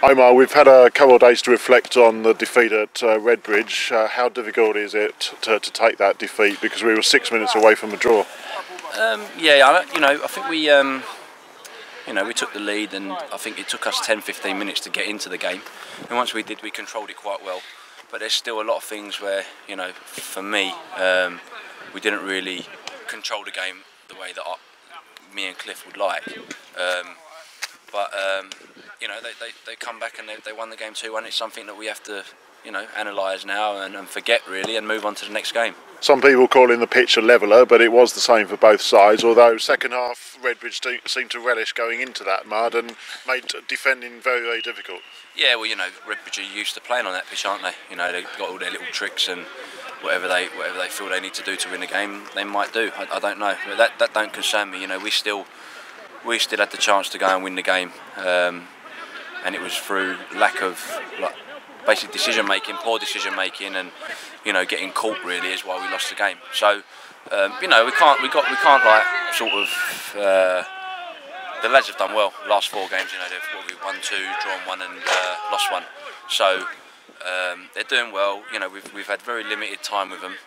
Omar, we've had a couple of days to reflect on the defeat at Redbridge. How difficult is it to take that defeat, because we were 6 minutes away from a draw? I think we took the lead, and I think it took us 10-15 minutes to get into the game. And once we did, we controlled it quite well. But there's still a lot of things where, for me, we didn't really control the game the way that me and Cliff would like. They come back and they won the game 2-1. It's something that we have to, analyse now and forget really, and move on to the next game. Some people calling the pitch a leveller, but it was the same for both sides, although second half Redbridge seemed to relish going into that mud and made defending very, very difficult. Yeah, well, Redbridge are used to playing on that pitch, aren't they? They've got all their little tricks, and whatever they feel they need to do to win the game, they might do. I don't know. But that don't concern me. We still had the chance to go and win the game, and it was through lack of basic decision making, poor decision making, and getting caught really is why we lost the game. So we can't the lads have done well the last 4 games. They've won 2, drawn 1, and lost 1. So they're doing well. We've had very limited time with them,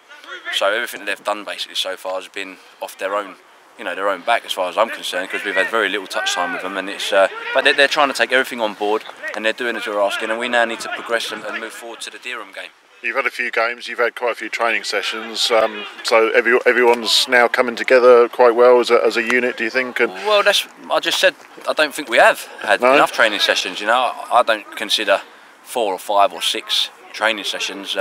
so everything they've done basically so far has been off their own their own back, as far as I'm concerned, because we've had very little touch time with them, and it's but they're trying to take everything on board, and they're doing as we're asking, and we now need to progress and move forward to the Dereham game. You've had a few games, you've had quite a few training sessions, so everyone's now coming together quite well as a unit, do you think? Well, I just said I don't think we have had enough training sessions. I don't consider 4 or 5 or 6 training sessions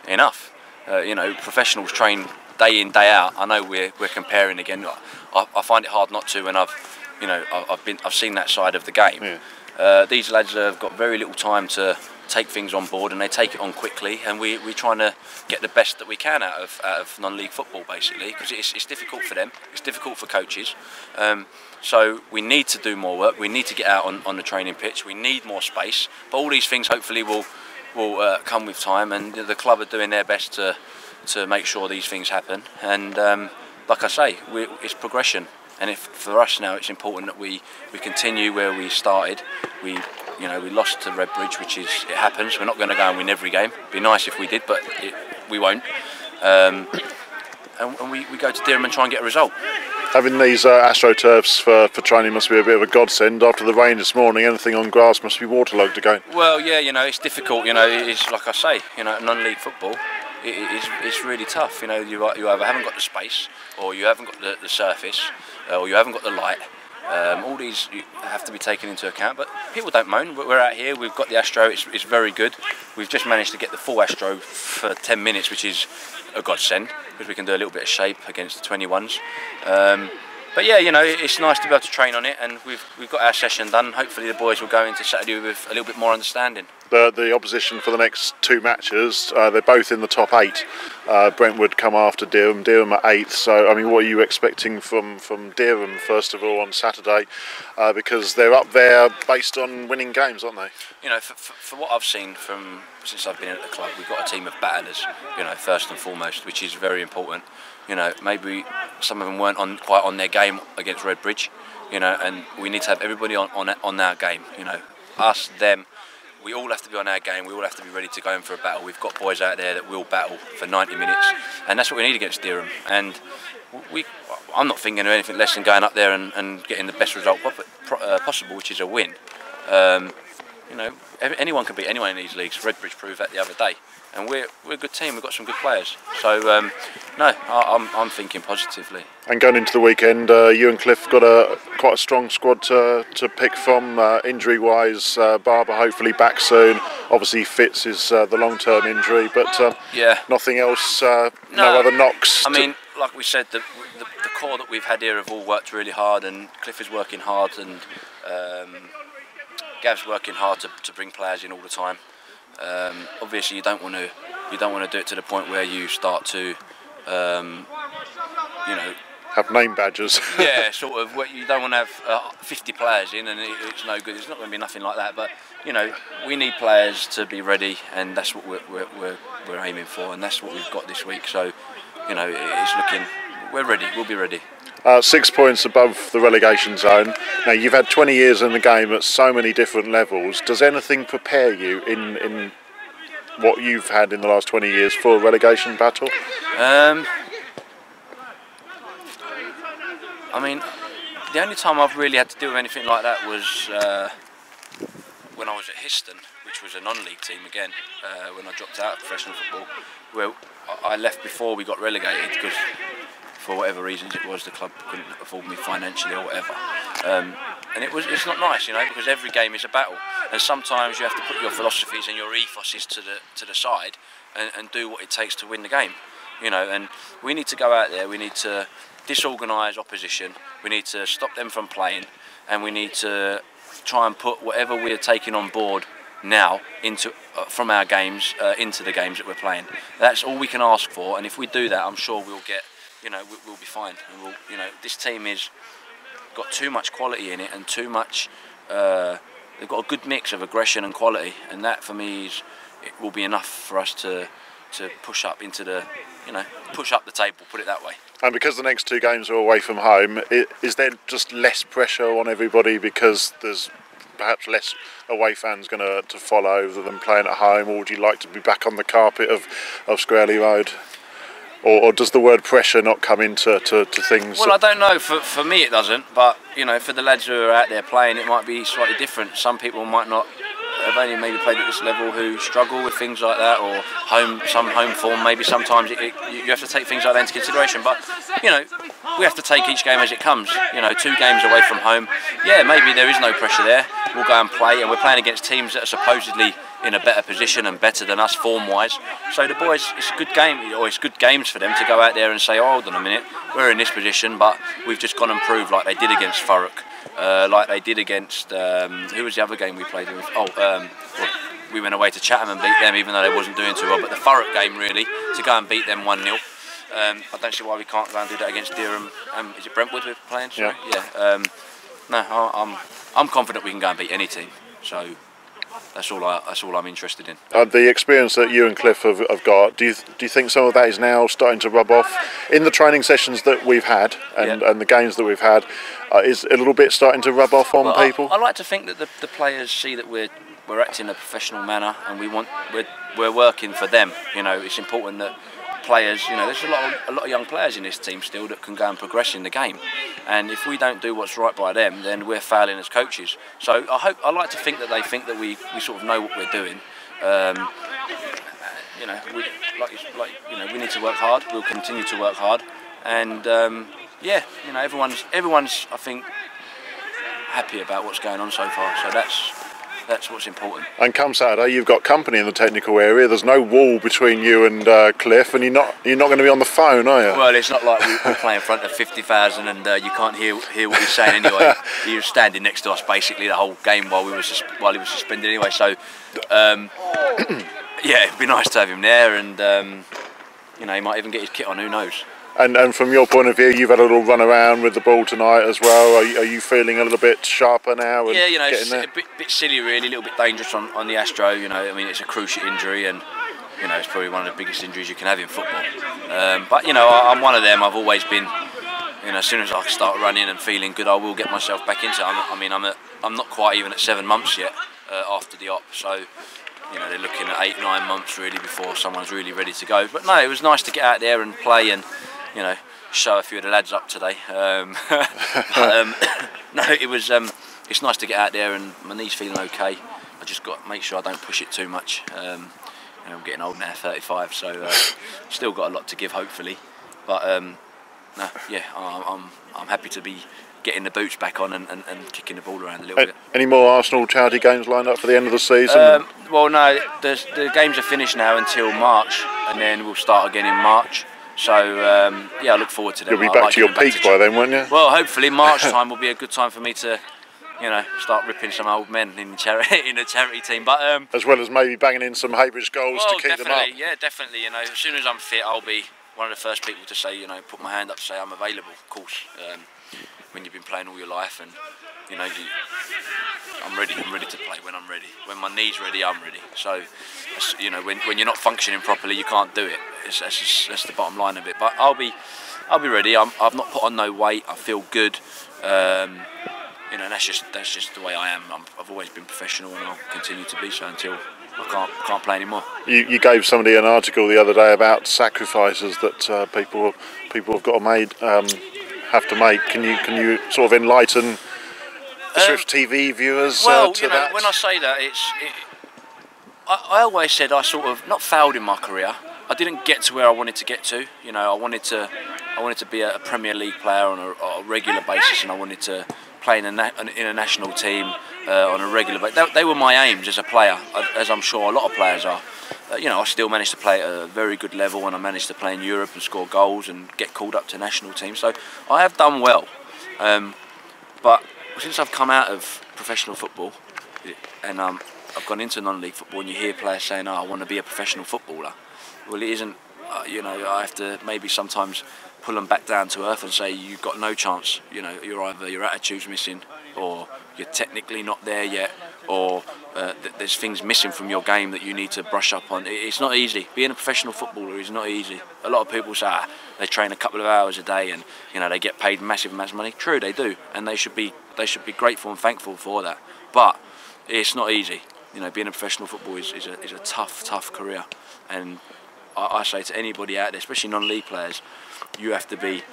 enough. Professionals train day in, day out. I know we're comparing again. I find it hard not to, and I've seen that side of the game. Yeah. These lads have got very little time to take things on board, and they take it on quickly, and we're trying to get the best that we can out of non-league football, basically, because it's difficult for them, it's difficult for coaches. So we need to do more work, we need to get out on the training pitch, we need more space, but all these things hopefully will come with time, and the club are doing their best to make sure these things happen. And like I say, it's progression, and for us now it's important that we continue where we started. We lost to Redbridge, it happens. We're not going to go and win every game. It'd be nice if we did, but we won't. And we go to Dereham and try and get a result. Having these Astroturfs for training must be a bit of a godsend. After the rain this morning, anything on grass must be waterlogged again. Well, yeah, it's difficult. It's like I say, non-league football. It's really tough. You either haven't got the space, or you haven't got the surface, or you haven't got the light. All these have to be taken into account, but people don't moan. We're out here, we've got the Astro, it's very good. We've just managed to get the full Astro for 10 minutes, which is a godsend, because we can do a little bit of shape against the 21s. But yeah, it's nice to be able to train on it, and we've got our session done. Hopefully the boys will go into Saturday with a little bit more understanding. The opposition for the next 2 matches, they're both in the top 8. Brentwood come after Dereham. Dereham are 8th. So, what are you expecting from Dereham, first of all, on Saturday? Because they're up there based on winning games, aren't they? For what I've seen since I've been at the club, we've got a team of battlers, first and foremost, which is very important. Maybe some of them weren't quite on their game against Redbridge, and we need to have everybody on our game. Us, them. We all have to be on our game, we all have to be ready to go in for a battle. We've got boys out there that will battle for 90 minutes, and that's what we need against Dereham. And I'm not thinking of anything less than going up there and getting the best result possible, which is a win. Anyone can beat anyone in these leagues. Redbridge proved that the other day. And we're a good team, we've got some good players. So, no, I'm thinking positively. And going into the weekend, you and Cliff got quite a strong squad to pick from, injury-wise. Barber hopefully back soon. Obviously Fitz is the long-term injury, but yeah, nothing else, no other knocks. Like we said, the core that we've had here have all worked really hard, and Cliff is working hard, and Gav's working hard to bring players in all the time. Obviously, you don't want to do it to the point where you start to, have name badges. Yeah, sort of. You don't want to have 50 players in, and it's no good. It's not going to be nothing like that. But we need players to be ready, and that's what we're aiming for, and that's what we've got this week. So, it's looking. We're ready. We'll be ready. 6 points above the relegation zone. Now, you've had 20 years in the game at so many different levels. Does anything prepare you in what you've had in the last 20 years for a relegation battle? I mean, the only time I've really had to deal with anything like that was when I was at Histon, which was a non-league team again, when I dropped out of professional football. Well, I left before we got relegated because, for whatever reasons it was, the club couldn't afford me financially or whatever. And it's not nice, you know, because every game is a battle, and sometimes you have to put your philosophies and your ethoses to the side and do what it takes to win the game, you know. And we need to go out there, we need to disorganise opposition, we need to stop them from playing, and we need to try and put whatever we're taking on board now into from our games into the games that we're playing. That's all we can ask for, and if we do that, I'm sure we'll get, you know, we'll be fine. And we'll, you know, this team is got too much quality in it, and too much. They've got a good mix of aggression and quality, and that for me it will be enough for us to push up into the, you know, push up the table, put it that way. And because the next 2 games are away from home, is there just less pressure on everybody because there's perhaps less away fans going to follow than playing at home, or would you like to be back on the carpet of Squarely Road? Or does the word pressure not come into things? Well, I don't know. For me it doesn't, but you know, for the lads who are out there playing, it might be slightly different. Some people might not have only maybe played at this level who struggle with things like that, or some home form. Maybe sometimes you have to take things like that into consideration. But you know, we have to take each game as it comes. You know, 2 games away from home. Yeah, maybe there is no pressure there. We'll go and play, and we're playing against teams that are supposedly in a better position and better than us form-wise. So the boys, it's a good game, or it's good games for them to go out there and say, oh, hold on a minute, we're in this position, but we've just gone and proved, like they did against Thurrock, like they did against who was the other game we played with? Well, we went away to Chatham and beat them, even though they wasn't doing too well. But the Thurrock game, really, to go and beat them 1-0. I don't see why we can't go and do that against Dereham. Is it Brentwood we're playing? Sorry? Yeah. No, I'm confident we can go and beat any team. So that's all I'm interested in. The experience that you and Cliff have got, do you think some of that is now starting to rub off in the training sessions that we've had and the games that we've had? Is a little bit starting to rub off on people? I like to think that the players see that we're acting in a professional manner, and we're working for them. You know, it's important that players, you know, there's a lot of young players in this team still that can go and progress in the game, and if we don't do what's right by them, then we're failing as coaches. So I like to think that they think that we sort of know what we're doing. You know, we need to work hard. We'll continue to work hard, and yeah, you know, everyone's I think happy about what's going on so far. So that's what's important. And come Saturday, you've got company in the technical area. There's no wall between you and Cliff, and you're not going to be on the phone, are you? Well, it's not like we play in front of 50,000 and you can't hear what he's saying anyway. He was standing next to us basically the whole game while he was suspended anyway. So yeah, it'd be nice to have him there, and you know, he might even get his kit on. Who knows? And from your point of view, you've had a little run around with the ball tonight as well. Are you feeling a little bit sharper now? Yeah, you know, it's a bit silly really, a little bit dangerous on the Astro. You know, I mean, it's a cruciate injury, and you know, it's probably one of the biggest injuries you can have in football. But you know, I'm one of them. I've always been, you know, as soon as I start running and feeling good, I will get myself back into it. I'm not quite even at 7 months yet after the op, so you know, they're looking at 8-9 months really before someone's really ready to go. But no, it was nice to get out there and play, and you know, show a few of the lads up today. No, it was. It's nice to get out there, and my knee's feeling okay. I just got to make sure I don't push it too much. You know, I'm getting old now, 35, so still got a lot to give, hopefully. But no, yeah, I'm happy to be getting the boots back on and kicking the ball around a little bit. Any more Arsenal charity games lined up for the end of the season? Well, no, the games are finished now until March, and then we'll start again in March. So yeah, I look forward to them. You'll be back to your peak by then, won't you? Well, hopefully March time will be a good time for me to, you know, start ripping some old men in the charity team. But as well as maybe banging in some Heybridge goals to keep them up. Yeah, definitely. You know, as soon as I'm fit, I'll be one of the first people to say, you know, put my hand up to say I'm available. Of course, when you've been playing all your life, and you know, I'm ready to play when I'm ready. When my knee's ready, I'm ready. So, you know, when you're not functioning properly, you can't do it. That's the bottom line of it. But I'll be I'll be ready. I've not put on no weight. I feel good. You know, that's just the way I am. I've always been professional, and I'll continue to be so until I can't play anymore. You gave somebody an article the other day about sacrifices that people have got to have to make. Can you sort of enlighten the Swifts TV viewers to that? When I say that, I always said I sort of not failed in my career. I didn't get to where I wanted to get to. You know, I wanted to be a Premier League player on a regular basis, and I wanted to play in a national team on a regular basis. They were my aims as a player, as I'm sure a lot of players are. You know, I still managed to play at a very good level, and I managed to play in Europe and score goals and get called up to national teams. So I have done well. But since I've come out of professional football and I've gone into non-league football, and you hear players saying, "Oh, I want to be a professional footballer." Well, it isn't. You know, I have to maybe sometimes pull them back down to earth and say, "You've got no chance." You know, either your attitude's missing, or you're technically not there yet, or there's things missing from your game that you need to brush up on. It's not easy. Being a professional footballer is not easy. A lot of people say they train a couple of hours a day and you know they get paid massive amounts of money. True, they do, and they should be grateful and thankful for that. But it's not easy. You know, being a professional footballer is a tough career, and I say to anybody out there, especially non-league players, you have to be,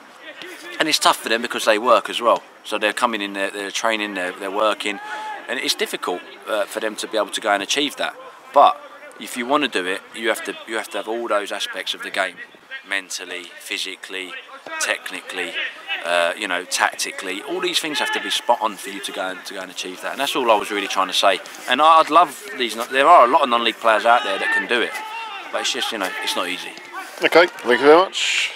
and it's tough for them because they work as well. So they're coming in, they're training, they're working, and it's difficult for them to be able to go and achieve that. But if you want to do it, you have to have all those aspects of the game, mentally, physically, technically, you know, tactically. All these things have to be spot on for you to go and achieve that. And that's all I was really trying to say. And I'd love these. There are a lot of non-league players out there that can do it. But it's just, you know, it's not easy. Okay, thank you very much.